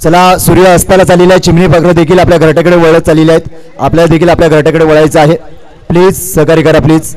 चला सूर्य अस्ताला चाललेला आहे. चिमणी पाखरं देखील आपल्या घरट्याकडे वळत चाललेली आहेत. आपल्याला देखील आपल्या घरट्याकडे वळायचं आहे. प्लीज सहकार्य करा प्लीज.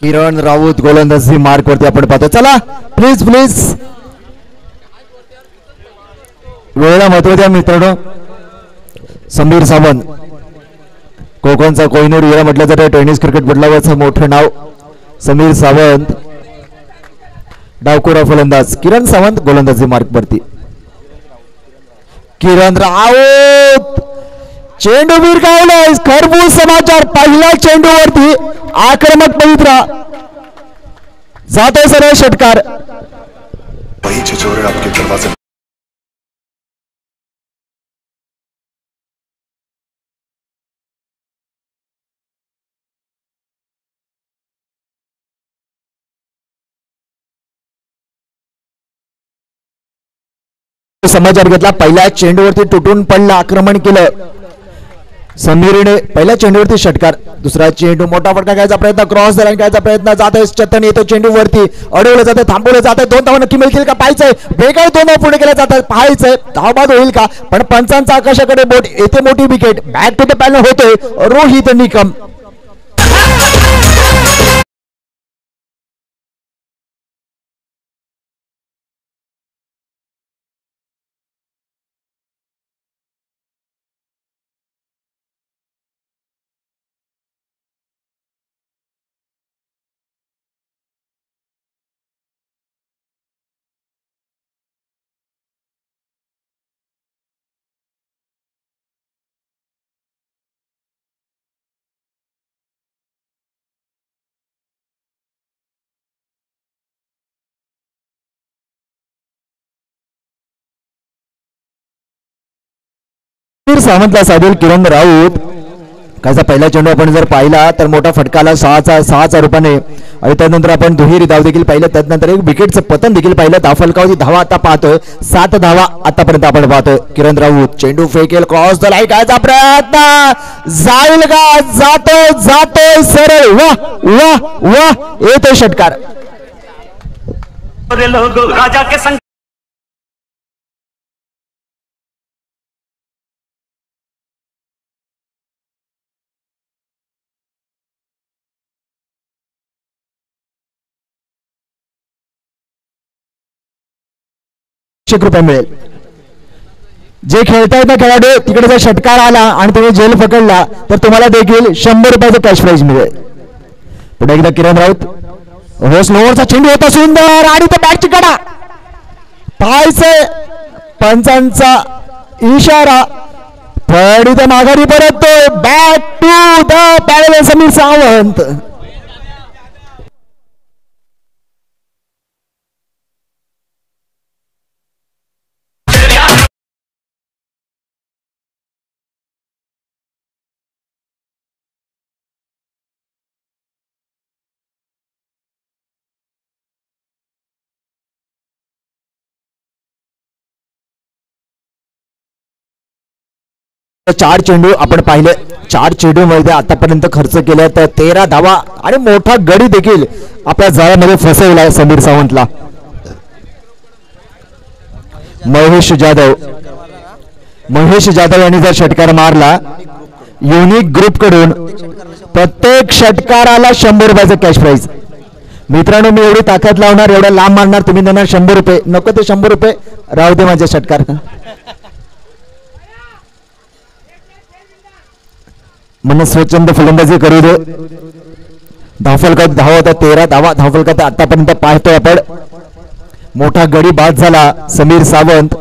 किरण राऊत गोलंदाजी मार्क वरती आपण पाहतो. चला प्लीज प्लीज वेळेला महत्व द्या मित्रांनो. समीर सावंत कोकणचा कोहिनूर हिरा म्हटलं जातं टेनिस क्रिकेट बदलावरचं मोठं नाव. समीर सावंत डावखोरा फलंदाज. किरण सावंत गोलंदाजी मार्क वरती. किरण राऊत चेंडूवीर गावलाय. खरबूज समाचार पहिल्या चेंडूवरती आक्रमक पवित्रा जातोय सरळ षटकार. समाचार घेतला. पहिल्या चेंडूवरती तुटून पडला. आक्रमण केलं समीरने. पहिल्या चेंडूवरती षटकार. दुसरा चेंडू मोठा फटका घ्यायचा प्रयत्न. क्रॉस द लाईन घ्यायचा प्रयत्न. जात आहे चेतन. येतो चेंडूवरती अडवलं जातं. थांबवलं जातं. 2 धावा नक्की मिळतील का पाहायचंय. बेकार 2 धावा पुढे केल्या जातात. पाहायचंय धावबाद होईल का. पण पंचांचा आकाशाकडे बोट. येथे मोठी wicket. Back to the panel होतोय रोहित निकम. सावंतला साधेल किरण राऊत. कायचा पहिला चेंडू आपण जर पाहिला तर मोठा फटकाला 6चा रूपाने. आणि त्यानंतर आपण दुहेरी धाव देखील पाहिलं. त्यानंतर एक विकेटचं पतन देखील पाहिलं. धावफलकावरती धावा आता पाहतोय 7 धावा आतापर्यंत आपण पाहतोय. किरण राऊत चेंडू फेकेल. क्रॉस द लाईन घ्यायचा प्रयत्न. जाईल का. जातोय सरळ. वाह वाह वाह. येतोय षटकार. राजा के संग ₹100 मिळेल. जे खेळतायत ना खेळाडू तिकडे जर षटकार आला आणि तुम्ही झेल पकडला तर तुम्हाला देखील ₹100 कॅश प्राइज मिळेल. पुढे एकदा किरण राऊत. हो स्लोवरचा चेंडू होता सुंदर. आणि तो बॅटची कडा. पाहायचंय पंचांचा इशारा. पडी तर माघारी परततोय. Back to the panel Sameer Sawant. चार चेंडू आपण पाहिले. 4 चेंडू मध्ये आतापर्यंत खर्च केले तर 13 धावा आणि मोठा गडी देखील आपल्या जाळ्यामध्ये फसवला समीर सावंतला. महेश जाधव यांनी जर षटकार मारला युनिक ग्रुप कडून प्रत्येक षटकाराला ₹100 कॅश प्राइज. मित्रांनो मी एवढी ताकद लावणार एवढा लांब मारणार तुम्ही देणार ₹100. नको ते ₹100 राहू दे माझ्या षटकार. मनस्वच्छंद फलंदाजी करू दे. धावफलकात धावा होता 13 धावा धावफलकात आतापर्यंत पाहतोय आपण. मोठा गडी बाद झाला समीर सावंत,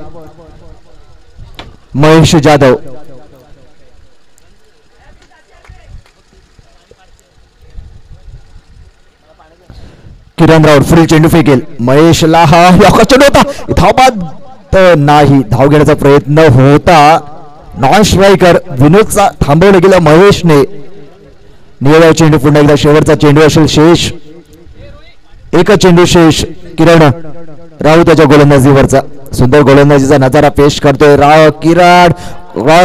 महेश जाधव. किरण राऊत पुढील चेंडू फेकेल. महेशला हा चेंडू होता, धावबाद नाही. धाव घेण्याचा प्रयत्न होता, नॉन स्ट्रायकर विनोदचा थांबवलं गेलं महेशने. निळा चेंडू पुन्हा एकदा शेवटचा चेंडू असेल. शेष एक चेंडू शेष. किरण राऊत त्याच्या गोलंदाजीवरचा सुंदर गोलंदाजीचा नजारा पेश करतोय. किरण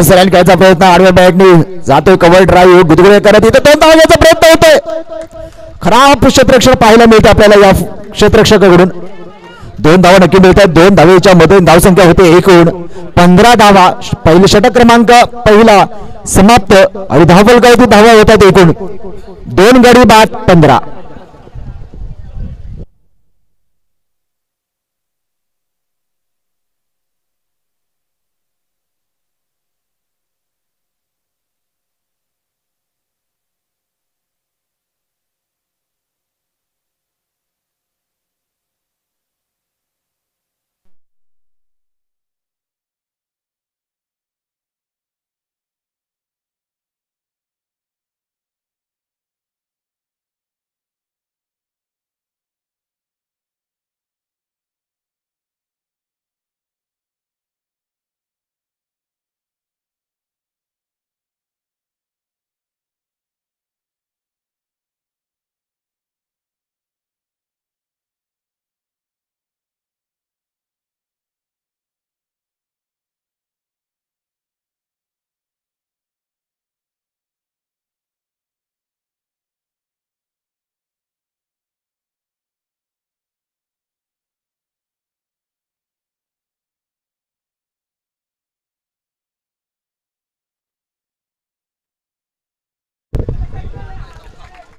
सरांनी खेळायचा प्रयत्न, आडव्या बॅटने जातोय कव्हर ड्राईव्ह, गुदगुले करत इथे 2 धावा घ्यायचा प्रयत्न होतोय. खराब क्षेत्ररक्षण पाहायला मिळते आपल्याला या क्षेत्ररक्षकाकडून. 2 धावा नक्की मिळतात. 2 धावेच्या मध्ये धावसंख्या होते एकूण 15 धावा. पहिले षटक क्रमांक पहिला समाप्त आणि धावफलकावरती धावा होतात एकूण 2 गडी बाद 15.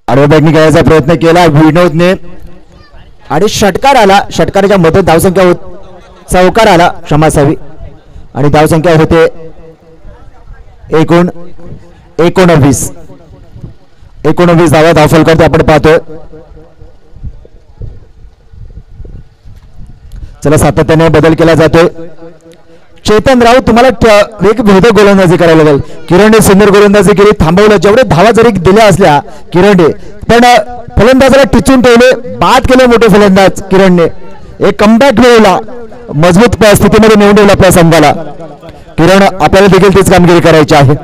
आडव्या बॅटने खेळायचा प्रयत्न केला विनोदने आणि षटकार आला. षटकाराच्या मध्ये धावसंख्या चौकार आला, क्षमा असावी, आणि धावसंख्या होते एकूण 19. 19 धावा धावफलकावरती आपण पाहतोय. चला सातत्याने बदल केला जातोय. चेतन राऊत तुम्हाला एक भेदक गोलंदाजी करायला लागेल. किरणने सुंदर गोलंदाजी केली, थांबवलं. जेवढे धावा जरी दिल्या असल्या किरणने, पण फलंदाजाला टिचून ठेवले, बाद केले मोठे फलंदाज किरणने. एक कमबॅक मिळवला, मजबूत स्थितीमध्ये नेऊन ठेवला आपल्या संघाला. किरण आपल्याला देखील तीच कामगिरी करायची आहे.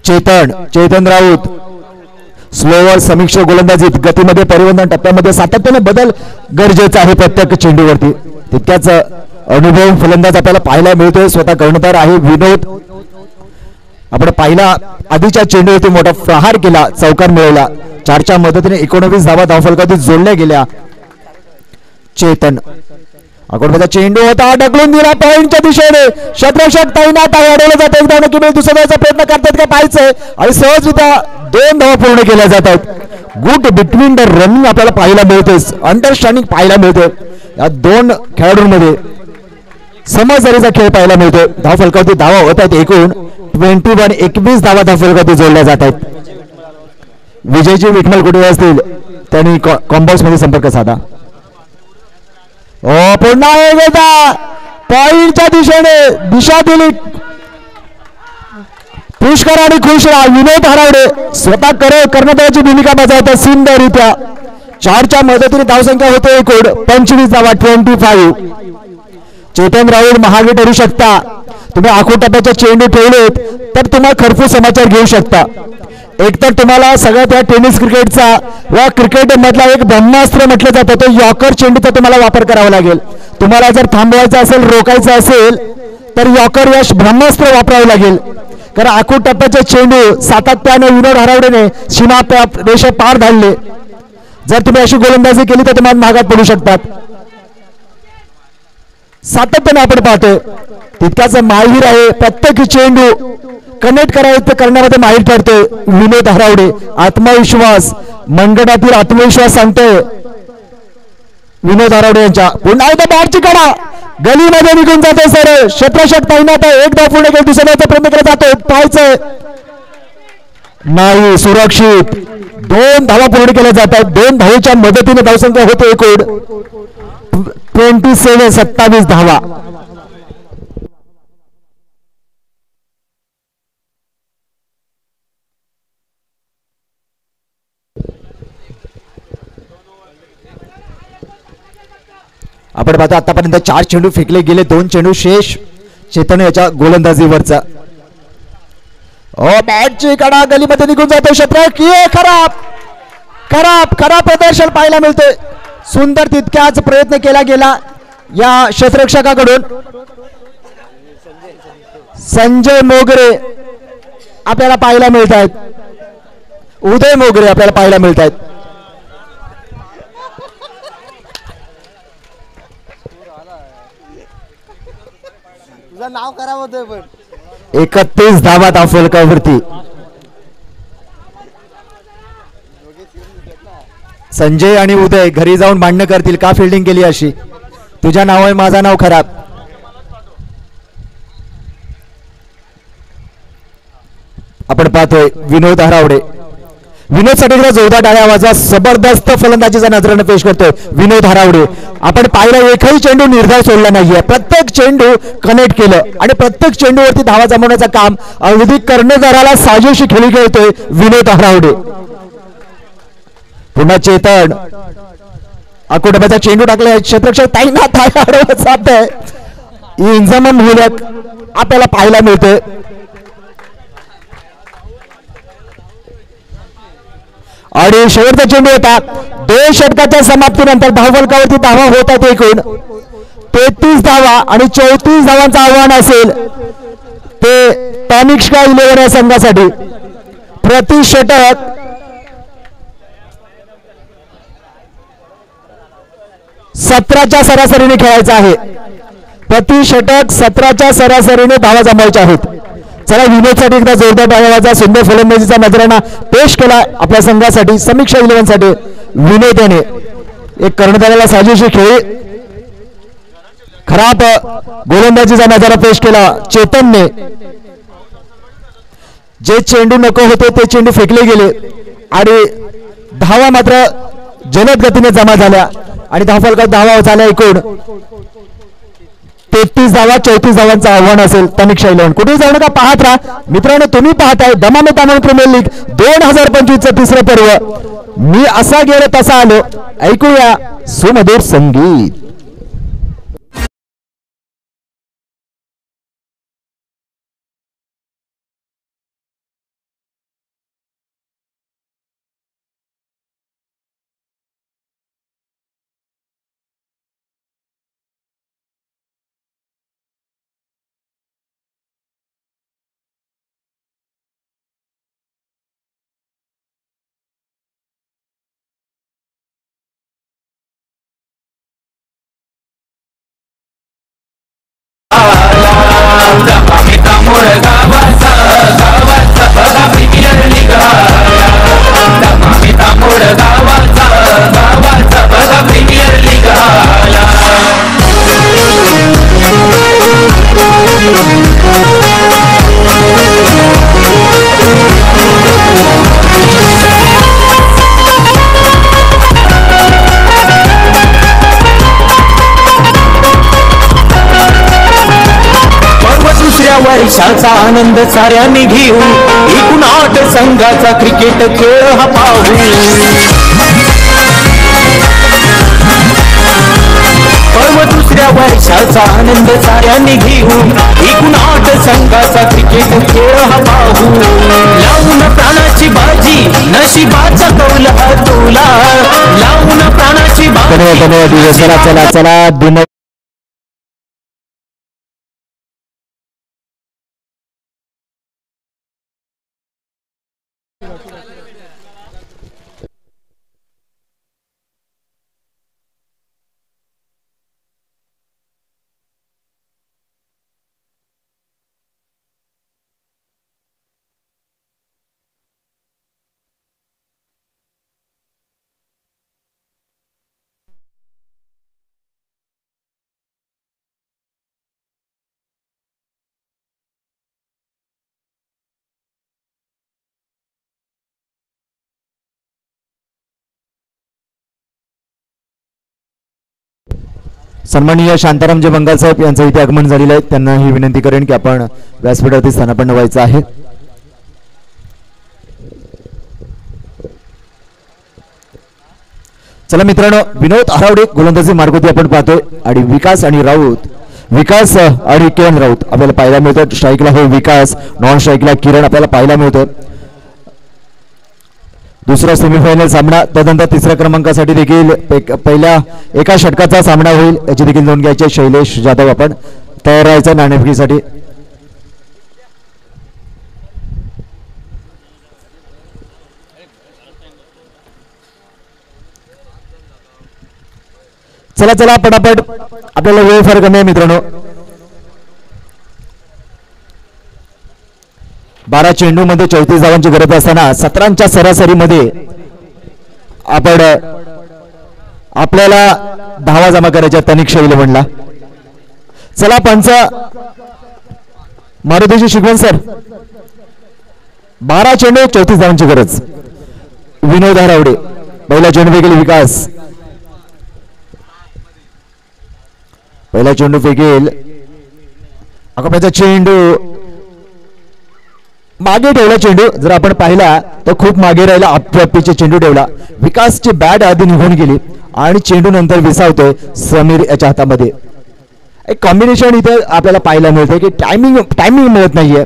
चेतन राऊत स्लोवर समीक्षा गोलंदाजीत गतीमध्ये परिवर्तन, टप्प्यामध्ये सातत्याने बदल गरजेचा आहे प्रत्येक चेंडूवरती. तितक्याच अनुभव फलंदाज आपल्याला पाहायला मिळतोय. स्वतः कर्णधार आहे विनोद. आपण पाहिला आधीच्या चेंडूवरती मोठा प्रहार केला, चौकार मिळवला. 4च्या मदतीने 19 धावा धावफलकावरती जोडल्या गेल्या. चेतन अकोटचा चेंडू होता, ढकलून दिला पॉइंटच्या दिशेने. क्षेत्ररक्षक तैनात आहे, अडवलं जातं. एकदा नक्की मिळेल, दुसऱ्या धावाचा प्रयत्न करतात का पाहायचंय, आणि सहजरित्या 2 धावा पूर्ण केल्या जातात. गुड बिटवीन द रनिंग आपल्याला पाहायला मिळते, अंडरस्टँडिंग पाहायला मिळते. या 2 खेळाडूंमध्ये समजदारीचा खेळ पाहायला मिळतो. धावफलकावरती धावा होत आहेत एकूण 21 धावा धावफलकावरती जोडल्या जात आहेत. विजयजी विठ्ठल कुठे असतील त्यांनी कॉम्बॉक्स मध्ये संपर्क साधा. पुन्हा एकदा पॉइंटच्या दिशेने दिशा दिली. पुष्कर आणि खुश राहा. विनोद हरावडे स्वतः कर्णधाराची भूमिका बजावतात सुंदररित्या. 4च्या मदतीने धावसंख्या होते एकूण 25 धावा 25. चेतन राऊत महागे ठरू शकता. तुम्ही आखूड टप्प्याचे चेंडू ठेवलेत तर तुम्हाला खरपूस समाचार घेऊ शकता. एकतर तुम्हाला सगळ्यात या टेनिस क्रिकेटचा व क्रिकेट मधला एक ब्रह्मास्त्र म्हटलं जातं, तो यॉर्कर चेंडूचा तुम्हाला वापर करावा लागेल. तुम्हाला जर थांबवायचं असेल, रोखायचं असेल तर यॉर्कर या ब्रह्मास्त्र वापरावं लागेल. कारण आखूड टप्प्याचे चेंडू सातत्याने विनोद हरावडेने सीमा रेषा पार धाडले. जर तुम्ही अशी गोलंदाजी केली तर तुम्हाला महागात पडू शकतात. सातत्याने आपण पाहतोय तितक्याच माहीर आहे. प्रत्येक चेंडू कनेक्ट करायचं करण्यामध्ये माहीर ठरतोय विनोद हरावडे. आत्मविश्वास, मंडळातील आत्मविश्वास सांगतोय विनोद हरावडे यांच्या. पुन्हा एकदा बॅटची कडा गलीमध्ये निघून जाते सर. क्षेत्ररक्षक तैनात आहे. एकदा पूर्ण केलं, दुसऱ्याचा प्रयत्न केला जातो. पाहायचंय नाही, सुरक्षित 2 धावा पूर्ण केल्या जातात. 2 धावेच्या मदतीने धावसंख्या होते एकूण 27 धावा. आपण पाहतो आतापर्यंत 4 चेंडू फेकले गेले, 2 चेंडू शेष चेतन याच्या गोलंदाजीवरचा. बॅटची कडा गलीमध्ये निघून जातो. क्षेत्ररक्षक खराब खराब खराब प्रदर्शन पाहायला मिळते. सुंदर तितक्याच प्रयत्न केला गेला या क्षेत्ररक्षकाकडून. संजय मोगरे आपल्याला पाहायला मिळत आहेत, उदय मोगरे आपल्याला पाहायला मिळत आहेत. तुझं नाव खराब होतंय पण 31 धावा फलकावरती. संजय आणि उदय घरी जाऊन भांडणं करतील का फिल्डिंग केली अशी. तुझ्या नाव आहे माझा नाव खराब. आपण पाहतोय विनोद हरावडे. विनोद साठी जोरदार टाळ्या आवाजा. जबरदस्त फलंदाजीचा नजरेनं पेश करतोय विनोद हरावडे. आपण पाहिलं एकही चेंडू निर्धार सोडला नाहीये, प्रत्येक चेंडू कनेक्ट केलं आणि प्रत्येक चेंडूवरती धावा जमवण्याचं काम अगदी कर्णधाराला साजेशी खेळी खेळतोय विनोद हरावडे. पुन्हा चेतन आकुटब्याचा चेंडू टाकलाय. क्षेत्ररक्षक ताईना ताई अडवत जातंय. इंजमन मुलक आपल्याला पाहायला मिळतोय. आणि शेवटचा चेंडू होता. 2 षटकाच्या समाप्तीनंतर धावफलकावरती धावा होतात एकूण 33 धावा आणि 34 धावांचं आव्हान असेल ते तनिष्का 11 या संघासाठी. प्रति षटक 17च्या सरासरीने खेळायचं आहे. प्रति षटक 17च्या सरासरीने धावा जमवायच्या आहेत. चला विनोदसाठी एकदा जोरदार टाळ्याचा. सुंदर फलंदाजीचा नजराणा पेश केला आपल्या संघासाठी. समीक्षा 11 साठी विनोद याने एक कर्णधाराला साजेशी खेळी खराब गोलंदाजीचा नजारा पेश केला चेतनने. जे चेंडू नको होते ते चेंडू फेकले गेले आणि धावा मात्र जलद गतीने जमा झाल्या आणि धावफलकात धावा झाल्या एकूण 33 धावा. 34 धावांचं आव्हान असेल तनिष्का 11. कुठेही जाऊ नका, पाहत राहा मित्रांनो. तुम्ही पाहताय दमामे तामाम प्रीमियर लीग 2025चं तिसरं पर्व. मी असा गेलो तसा आलो. ऐकूया सुमधुर संगीत. वर्षाचा आनंद साऱ्यांनी घेऊ. एकूण 8 संघाचा क्रिकेट खेळ हा पाहू. पर्व दुसऱ्या वर्षाचा आनंद साऱ्यांनी घेऊ. एकूण 8 संघाचा क्रिकेट खेळ हा पाहू. लावून प्राणाची बाजी नशिबाचा कौल हा तुला. लावून प्राणाची बाजी. चला चला. सन्माननीय शांतारामजी बंगाल साहेब यांचं इथे आगमन झालेलं आहे. त्यांना ही विनंती करेन की आपण व्यासपीठावरती स्थानापन्न व्हायचं आहे. चला मित्रांनो, विनोद हरावडे गोलंदाजी मार्गोती आपण पाहतोय आणि विकास आणि राऊत, विकास आणि किरण राऊत आपल्याला पाहायला मिळतं. स्ट्राईकला हो विकास, नॉन स्ट्राईकला किरण आपल्याला पाहायला मिळतं. दुसरा सेमीफायनल सामना, त्यानंतर तिसऱ्या क्रमांकासाठी देखील पहिल्या एका षटकाचा सामना होईल, याची देखील नोंद घ्यायची. शैलेश जाधव आपण तयार राहायचं नाणेफेकीसाठी. चला चला पटापट, आपल्याला वेळ फार कमी आहे मित्रांनो. 12 चेंडूमध्ये 34 धावांची गरज असताना 17च्या सरासरीमध्ये आपण आपल्याला धावा जमा करायच्या तनिष्क 11ला. चला पंच मारुतीची शिकवण सर. 12 चेंडू 34 धावांची गरज. विनोद हरावडे पहिला चेंडू फेकेल विकास, पहिला चेंडू फेकेल. अकोप्याचा चेंडू मागे ठेवला. चेंडू जर आपण पाहिला तर खूप मागे राहिला, आपचे चेंडू ठेवला. विकासची बॅट आधी निघून गेली आणि चेंडू नंतर विसावतोय समीर याच्या हातामध्ये. एक कॉम्बिनेशन इथे आपल्याला पाहायला मिळते की टायमिंग मिळत नाहीये,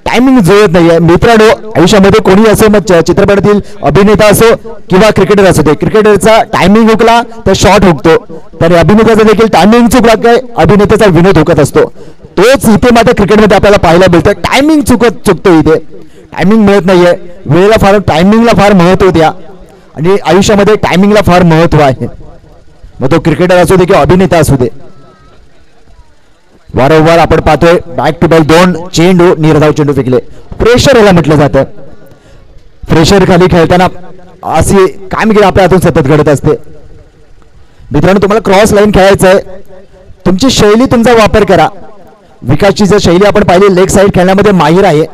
टायमिंग जुळत नाहीये. मित्रांनो, आयुष्यामध्ये कोणी असो, मग चित्रपटातील अभिनेता असो किंवा क्रिकेटर असो, ते क्रिकेटरचा टायमिंग हुकला तर शॉट हुकतो, तर अभिनेत्याचा देखील टायमिंग चुकला काय अभिनेत्याचा विनोद हुकत असतो. तोच इथे मात्र क्रिकेटमध्ये आपल्याला पाहायला मिळतं. टायमिंग चुकतो इथे, टायमिंग मिळत नाहीये. वेळेला फार, टायमिंगला फार महत्व द्या आणि आयुष्यामध्ये टायमिंगला फार महत्व आहे, मग तो क्रिकेटर असू दे किंवा अभिनेता असू दे. वारंवार आपण पाहतोय बॅक टू बॅक 2 चेंडू निर्धाव चेंडू फेकले. प्रेशर याला म्हटलं जातं. प्रेशर खाली खेळताना अशी कामगिरी आपल्या हातून सतत घडत असते. मित्रांनो, तुम्हाला क्रॉस लाईन खेळायचं आहे, तुमची शैली, तुमचा वापर करा. विकासची जर शैली आपण पाहिली, लेग साईड खेळण्यामध्ये माहीर आहे.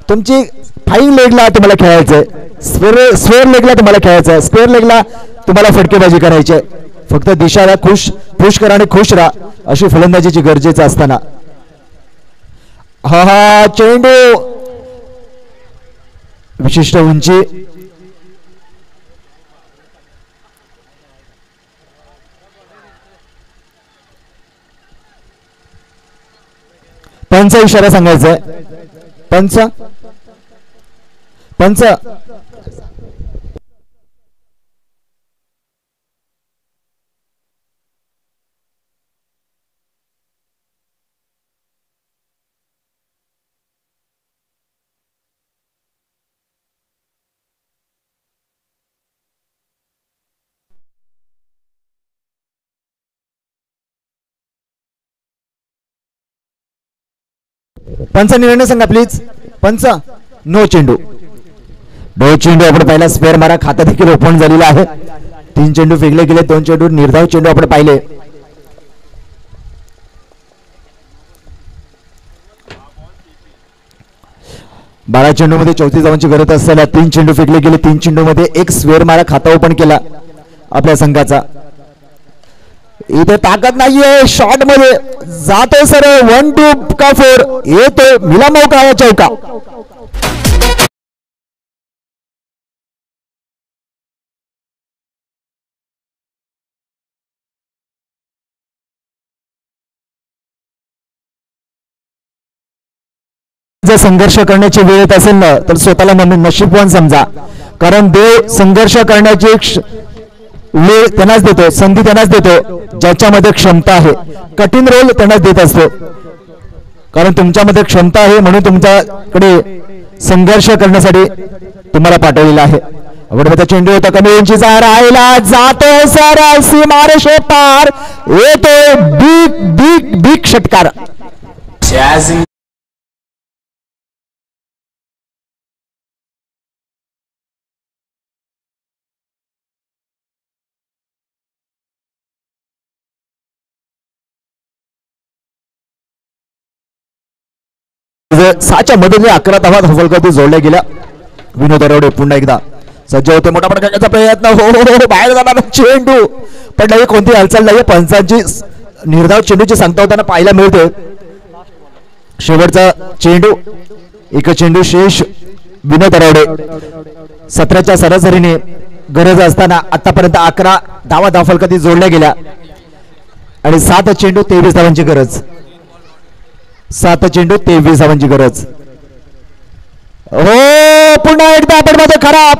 तुमची फाईन लेगला तुम्हाला खेळायचंय, स्क्वेअर लेगला तुम्हाला खेळायचंय, स्क्वेअर लेगला तुम्हाला फटकेबाजी करायची आहे. फक्त दिशाला खुश करा आणि खुश राहा, अशी फलंदाजीची गरजेचं असताना. हा चेंडू विशिष्ट उंची, पंच इशारा सांगायचंय. पंच पंच पंच निर्णय सांगा प्लीज. पंच नो चेंडू. आपण पाहिला. स्पेअर मारा खाता देखील ओपन झालेला आहे. 3 चेंडू फेकले गेले, 2 चेंडू निर्धाव चेंडू आपण पाहिले. बारा चेंडू मध्ये 34 धावांची गरज असताना 3 चेंडू फेकले गेले. 3 चेंडू मध्ये एक स्क्वेअर मारा खाता ओपन केला आपल्या संघाचा. इथे ताकद नाहीये, शॉट मध्ये जातो सर. 1-2 का 4 येतो. मिला मौका चौका. जर संघर्ष करण्याची वेळ येत असेल ना, तर स्वतःला नशीबवान समजा, कारण देव संघर्ष करण्याची वेळ त्यांनाच देतो, संधी त्यांनाच देतो ज्याच्यामध्ये क्षमता आहे. कठीण रोल त्यांनाच देत असतो, कारण तुमच्यामध्ये क्षमता आहे म्हणून तुमच्याकडे संघर्ष करण्यासाठी तुम्हाला पाठवलेला आहे. आवडता चेंडू होता, कमी उंचीचा राहिला, जातो सर सीमारेषे पार, येतो बिग षटकार. साच्या मधून 11 धावा फलकावरती जोडल्या गेल्या. विनोद हरावडे पुन्हा एकदा सज्ज होते. मोठा फटका प्रयत्न, हो बाहेर जाणार चेंडू, पण नाही कोणती हालचाल नाहीये. पंचांची निर्धाव चेंडूची सांगता होताना पाहायला मिळते. शेवटचा चेंडू, एक चेंडू शेष विनोद अरावडे. 17च्या सरासरीने गरज असताना आतापर्यंत 11 धावा धावफलकात जोडल्या गेल्या आणि 7 चेंडू 23 धावांची गरज. 7 चेंडू 23 धावांची गरज. हो पुन्हा एकदा आपण मध्ये खराब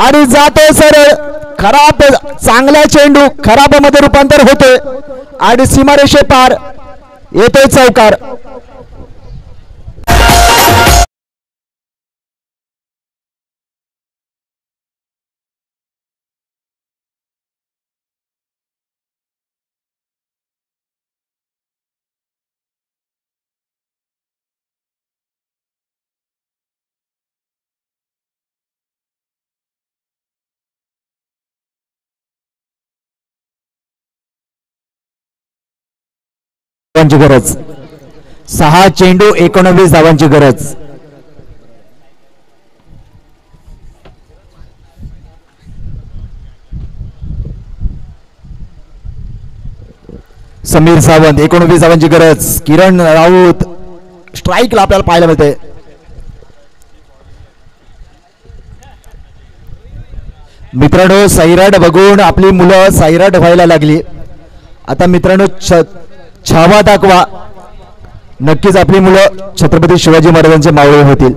आणि जाते सरळ. खराब चांगला चेंडू खराब मध्ये रूपांतर होते आणि सीमारेषे पार येतोय चौकार. गरज. 6 चेंडू 19 धावांची गरज. समीर सावंत 19 धावांची गरज. किरण राऊत स्ट्राईकला आपल्याला पाहायला मिळते. मित्रांनो सैराट बघून आपली मुलं सैराट व्हायला लागली. आता मित्रांनो छावा दाखवा. नक्कीच आपली मुलं छत्रपती शिवाजी महाराजांचे मावळे होतील.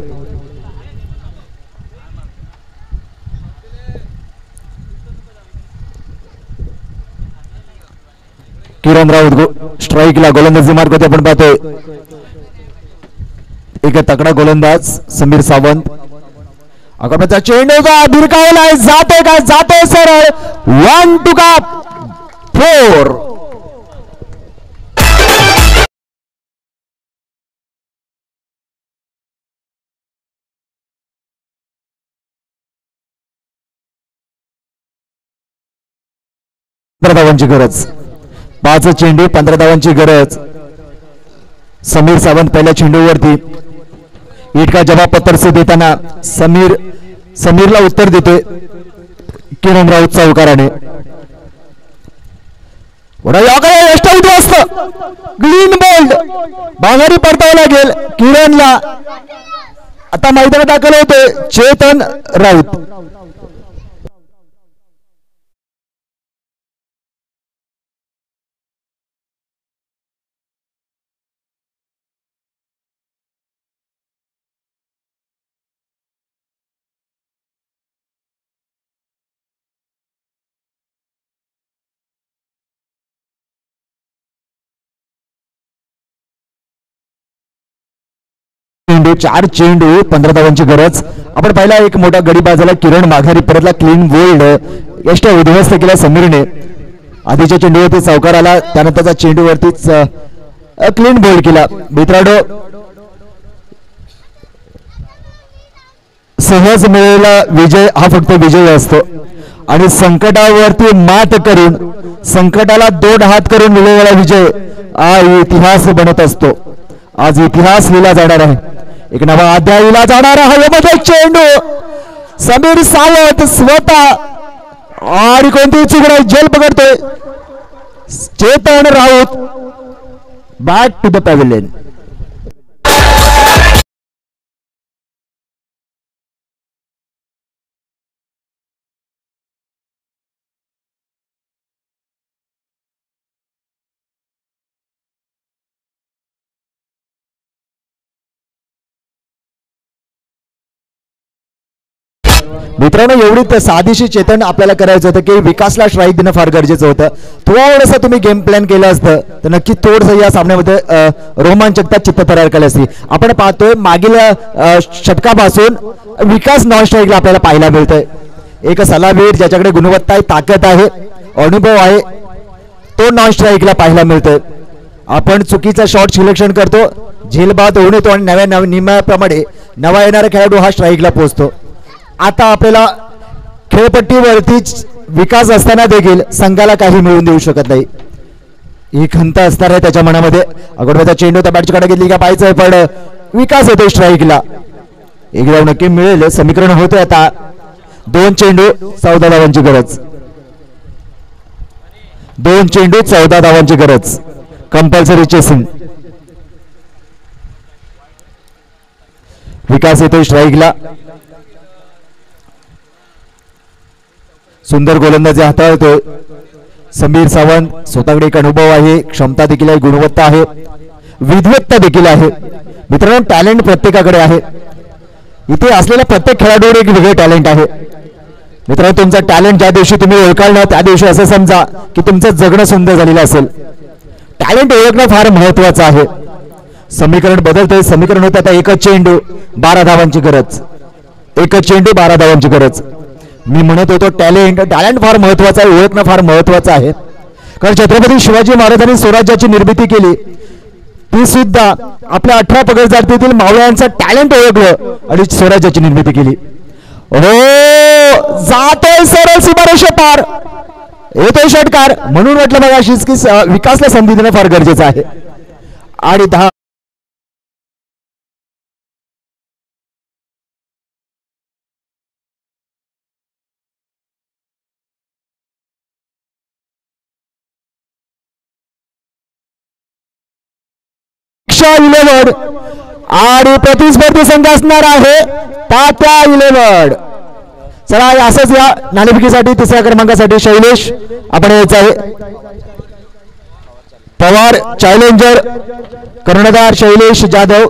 किरण राऊत स्ट्राईकला गोलंदाजी मार्ग होते आपण पाहतोय. एक तगडा गोलंदाज समीर सावंत. आक्रमणाचा चेंडू का भिरकावलाय. जाते काय जाते सरळ. 1 टू का 4. धावांची गरज. 5 चेंडू 15 धावांची गरज. समीर सावंत पहिल्या चेंडूवरती इटका जवाब पत्तर से देताना समीरला उत्तर देते किरण राऊत चौकाराने. ग्रीन बोल्ड बाहेरी पडतावा लागेल किरणला. आता मैदानात दाखल होते चेतन राऊत. चेंडू 4 चेंडू 15 धावांची गरज. आपण पहिला एक मोठा गडी बाजूला किरण माघारी परतला. क्लीन बोल्ड यष्ट उद्ध्वस्त केला समीरने. आधीच्या चेंडूवरती चौकार आला त्यानंतरचा चेंडूवरतीच क्लीन बोल्ड केला. मित्रांनो सहज मिळालेला विजय हा फक्त विजय असतो आणि संकटावरती मात करून संकटाला 2 हात करून मिळवलेला विजय हा इतिहास बनत असतो. आज इतिहास लिहिला जाणार आहे. एक नवा अध्याय लिहिला जाणार आहे. मध्ये चेंडू समीर सावंत स्वतः आणि कोणतीही चूक नाही झेल पकडतोय. Chetan Raut back to the pavilion. मित्रांनो एवढी साधीशी चेतन आपल्याला करायचं होतं की विकासला स्ट्राईक देणं फार गरजेचं होतं. थोडंसं तुम्ही गेम प्लॅन केलं असतं तर नक्की थोडंसं या सामन्यामध्ये रोमांचकता चित्त तयार केली असती. आपण पाहतोय मागील षटकापासून विकास नॉन स्ट्राईकला आपल्याला पाहायला मिळतंय. एक सलामीर ज्याच्याकडे गुणवत्ता आहे, ताकद आहे, अनुभव आहे, तो नॉन स्ट्राईकला पाहायला मिळतोय. आपण चुकीचा शॉट सिलेक्शन करतो, झेलबाद होऊन येतो आणि नव्या नियमाप्रमाणे नवा येणारा खेळाडू हा स्ट्राईकला पोहोचतो. आता आपल्याला खेळपट्टीवरतीच विकास असताना देखील संघाला काही मिळवून देऊ शकत नाही ही खंत असणार आहे त्याच्या मनामध्ये. अगोदरचा चेंडू त्या बॅटची कडे घेतली का पाहायचं पण विकास होतो स्ट्राईकला. एक धाव नक्की मिळेल समीकरण होते. आता 2 चेंडू 14 धावांची गरज. 2 चेंडू 14 धावांची गरज. Compulsory chasing. विकास येतो स्ट्राईकला. सुंदर गोलंदाजी हाताळतोय समीर सावंत. स्वतःकडे एक अनुभव आहे, क्षमता देखील आहे, गुणवत्ता आहे, विद्वत्ता देखील आहे. मित्रांनो टॅलेंट प्रत्येकाकडे आहे. इथे असलेल्या प्रत्येक खेळाडूवर एक वेगळे टॅलेंट आहे. मित्रांनो तुमचा टॅलेंट ज्या दिवशी तुम्ही ओळखाल ना त्या दिवशी असं समजा की तुमचं जगणं सुंदर झालेलं असेल. टॅलेंट ओळखणं फार महत्वाचं आहे. समीकरण बदलतंय. समीकरण होतं आता एकच चेंडू 12 धावांची गरज. एकच चेंडू 12 धावांची गरज. मी म्हणत होतो टॅलेंट फार महत्वाचं आहे, ओळखणं फार महत्वाचं आहे. कारण छत्रपती शिवाजी महाराजांनी स्वराज्याची निर्मिती केली ती सुद्धा आपल्या 18 पगड जातीतील मावळ्यांचं टॅलेंट ओळखलं आणि स्वराज्याची निर्मिती केली. हो जातोय सरळ सीमारेषे पार, येतोय षटकार. म्हणून म्हटलं बघा अशीच की विकासला संधी देणं फार गरजेचं आहे. आणि 10 11 आणि प्रतिस्पर्धी संघ असणार आहे तात्या 11. चला असंच या नाणेफेकीसाठी 3ऱ्या क्रमांकासाठी शैलेश आपण यायचं आहे. पवार चॅलेंजर कर्णधार शैलेश जाधव.